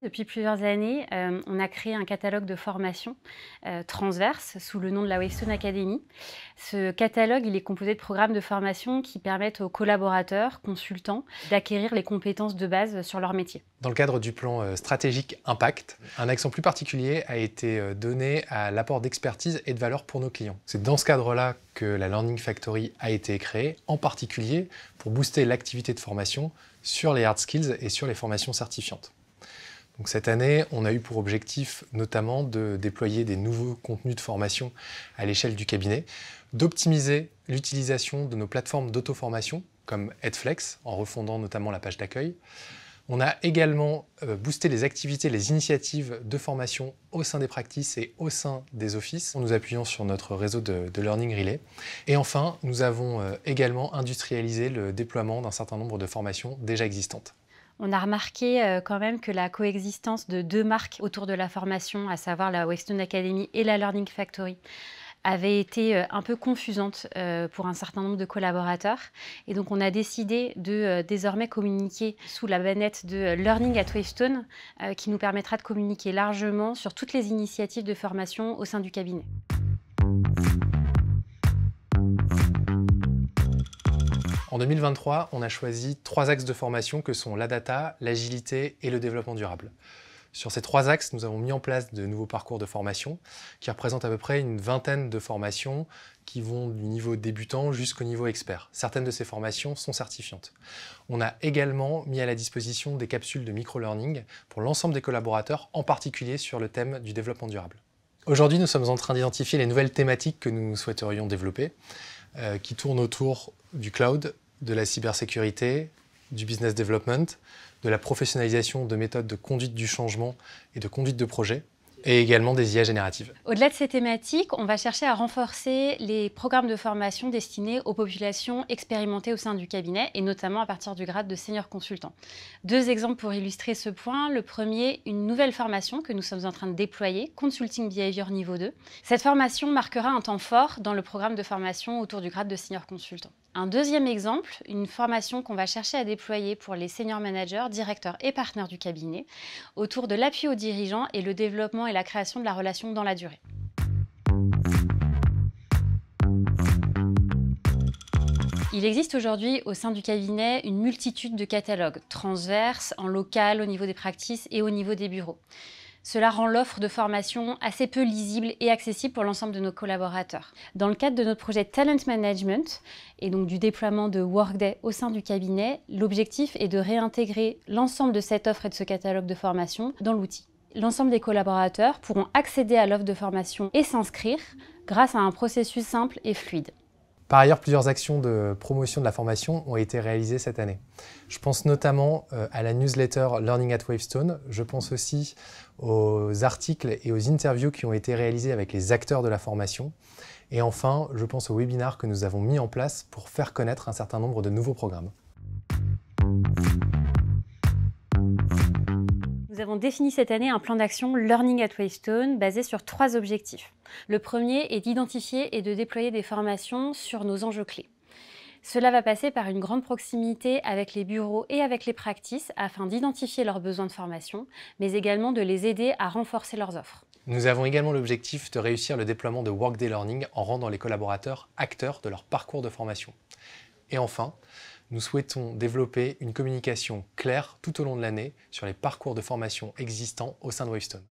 Depuis plusieurs années, on a créé un catalogue de formation transverse sous le nom de la Wavestone Academy. Ce catalogue, il est composé de programmes de formation qui permettent aux collaborateurs, consultants, d'acquérir les compétences de base sur leur métier. Dans le cadre du plan stratégique Impact, un accent plus particulier a été donné à l'apport d'expertise et de valeur pour nos clients. C'est dans ce cadre-là que la Learning Factory a été créée, en particulier pour booster l'activité de formation sur les hard skills et sur les formations certifiantes. Donc cette année, on a eu pour objectif notamment de déployer des nouveaux contenus de formation à l'échelle du cabinet, d'optimiser l'utilisation de nos plateformes d'auto-formation comme Edflex, en refondant notamment la page d'accueil. On a également boosté les activités, les initiatives de formation au sein des practices et au sein des offices, en nous appuyant sur notre réseau de Learning Relay. Et enfin, nous avons également industrialisé le déploiement d'un certain nombre de formations déjà existantes. On a remarqué quand même que la coexistence de deux marques autour de la formation, à savoir la Wavestone Academy et la Learning Factory, avait été un peu confusante pour un certain nombre de collaborateurs. Et donc on a décidé de désormais communiquer sous la bannière de Learning at Wavestone, qui nous permettra de communiquer largement sur toutes les initiatives de formation au sein du cabinet. En 2023, on a choisi 3 axes de formation que sont la data, l'agilité et le développement durable. Sur ces 3 axes, nous avons mis en place de nouveaux parcours de formation qui représentent à peu près une vingtaine de formations qui vont du niveau débutant jusqu'au niveau expert. Certaines de ces formations sont certifiantes. On a également mis à la disposition des capsules de micro-learning pour l'ensemble des collaborateurs, en particulier sur le thème du développement durable. Aujourd'hui, nous sommes en train d'identifier les nouvelles thématiques que nous souhaiterions développer, qui tournent autour du cloud, de la cybersécurité, du business development, de la professionnalisation de méthodes de conduite du changement et de conduite de projet, et également des IA génératives. Au-delà de ces thématiques, on va chercher à renforcer les programmes de formation destinés aux populations expérimentées au sein du cabinet, et notamment à partir du grade de senior consultant. 2 exemples pour illustrer ce point. Le premier, une nouvelle formation que nous sommes en train de déployer, Consulting Behavior niveau 2. Cette formation marquera un temps fort dans le programme de formation autour du grade de senior consultant. Un deuxième exemple, une formation qu'on va chercher à déployer pour les senior managers, directeurs et partenaires du cabinet, autour de l'appui aux dirigeants et le développement et la création de la relation dans la durée. Il existe aujourd'hui au sein du cabinet une multitude de catalogues transverses, en local, au niveau des practices et au niveau des bureaux. Cela rend l'offre de formation assez peu lisible et accessible pour l'ensemble de nos collaborateurs. Dans le cadre de notre projet Talent Management et donc du déploiement de Workday au sein du cabinet, l'objectif est de réintégrer l'ensemble de cette offre et de ce catalogue de formation dans l'outil. L'ensemble des collaborateurs pourront accéder à l'offre de formation et s'inscrire grâce à un processus simple et fluide. Par ailleurs, plusieurs actions de promotion de la formation ont été réalisées cette année. Je pense notamment à la newsletter Learning at Wavestone. Je pense aussi aux articles et aux interviews qui ont été réalisés avec les acteurs de la formation. Et enfin, je pense aux webinars que nous avons mis en place pour faire connaître un certain nombre de nouveaux programmes. Nous avons défini cette année un plan d'action Learning at Wavestone basé sur 3 objectifs. Le premier est d'identifier et de déployer des formations sur nos enjeux clés. Cela va passer par une grande proximité avec les bureaux et avec les practices afin d'identifier leurs besoins de formation, mais également de les aider à renforcer leurs offres. Nous avons également l'objectif de réussir le déploiement de Workday Learning en rendant les collaborateurs acteurs de leur parcours de formation. Et enfin, nous souhaitons développer une communication claire tout au long de l'année sur les parcours de formation existants au sein de Wavestone.